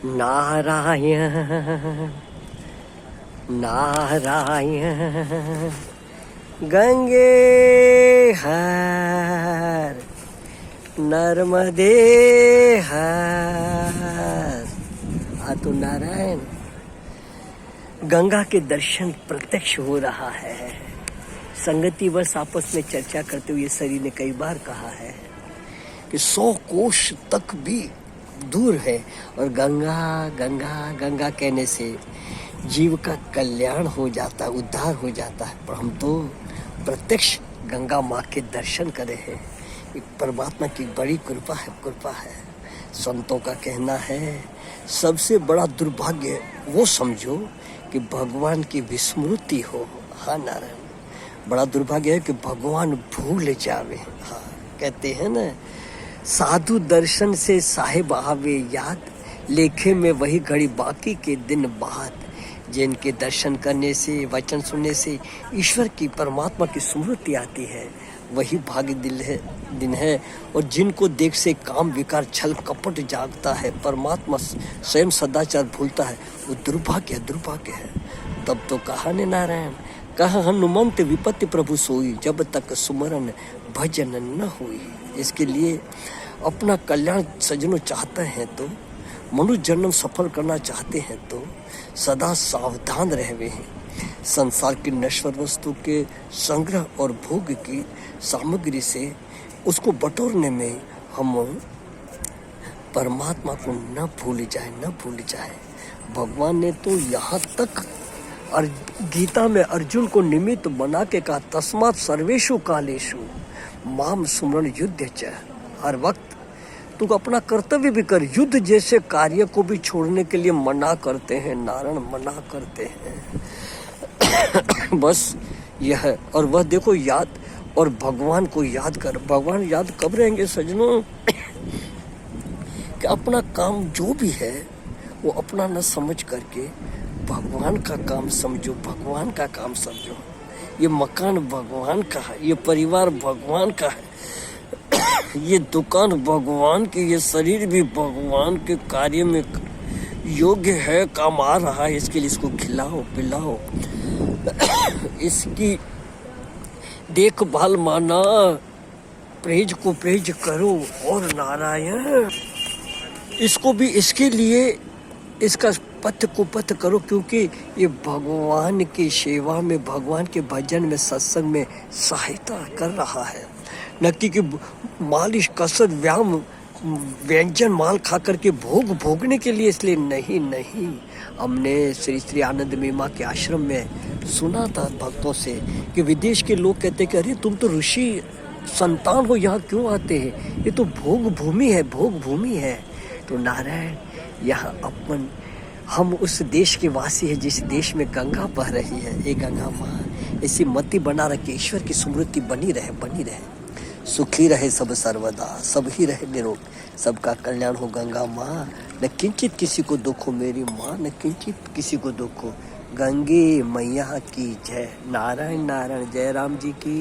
नारायण नारायण गंगे हर नर्मदे हर। तो नारायण गंगा के दर्शन प्रत्यक्ष हो रहा है। संगति बस आपस में चर्चा करते हुए शरीर ने कई बार कहा है कि 100 कोश तक भी दूर है और गंगा गंगा गंगा कहने से जीव का कल्याण हो जाता है, उद्धार हो जाता है। पर हम तो प्रत्यक्ष गंगा माँ के दर्शन करे हैं। एक परमात्मा की बड़ी कृपा है। संतों का कहना है सबसे बड़ा दुर्भाग्य वो समझो कि भगवान की विस्मृति हो। हाँ नारायण, बड़ा दुर्भाग्य है कि भगवान भूल जावे। हाँ कहते हैं ना, साधु दर्शन से साहिब आवे याद, लेखे में वही घड़ी बाकी के दिन बाद। जिनके दर्शन करने से, वचन सुनने से ईश्वर की, परमात्मा की स्मृति आती है, वही भाग्य दिन है। और जिनको देख से काम विकार छल कपट जागता है, परमात्मा स्वयं सदाचार भूलता है, वो दुर्भाग्य है। तब तो कहा ने नारायण, कहा हनुमंत विपत्ति प्रभु सोई, जब तक सुमरन भजन न हुई। इसके लिए अपना कल्याण सजनों चाहते हैं तो, मनुष्य जन्म सफल करना चाहते हैं तो सदा सावधान रहवे हैं। संसार की नश्वर वस्तु के संग्रह और भोग की सामग्री से उसको बटोरने में हम परमात्मा को न भूल जाए। भगवान ने तो यहाँ तक और गीता में अर्जुन को निमित्त बना के कहा, तस्मात् सर्वेषु कालेषु माम सुमरण युद्ध च। हर वक्त तू अपना कर्तव्य भी कर। युद्ध जैसे कार्य को भी छोड़ने के लिए मना करते हैं नारायण, मना करते हैं। बस यह, और वह देखो याद, और भगवान को याद कर। भगवान याद कब रहेंगे सजनों कि अपना काम जो भी है वो अपना न समझ करके भगवान का काम समझो, भगवान का काम समझो। ये मकान भगवान का है, ये परिवार भगवान का है, ये दुकान भगवान की, ये शरीर भी भगवान के कार्य में योग्य है, काम आ रहा है। इसके लिए इसको खिलाओ पिलाओ, इसकी देखभाल माना, प्रेज को प्रेज करो। और नारायण इसको भी इसके लिए इसका पथ को पथ करो, क्योंकि ये भगवान की सेवा में, भगवान के भजन में, सत्संग में सहायता कर रहा है। नक्की की मालिश कसरत व्यायाम व्यंजन माल खा करके भोगने के लिए, इसलिए नहीं। हमने श्री आनंदमयी माँ के आश्रम में सुना था भक्तों से कि विदेश के लोग कहते कि अरे तुम तो ऋषि संतान हो, यहाँ क्यों आते हैं? ये तो भोग भूमि है। तो नारायण यहाँ हम उस देश के वासी हैं जिस देश में गंगा बह रही है। ये गंगा माँ ऐसी मति बना रखे, ईश्वर की स्मृति बनी रहे। सुखी रहे सब सर्वदा, सब ही रहे निरोग, सबका कल्याण हो गंगा माँ। न किंचित किसी को दुख हो मेरी माँ, न किंचित किसी को दुख हो। गंगे मैया की जय। नारायण जय राम जी की।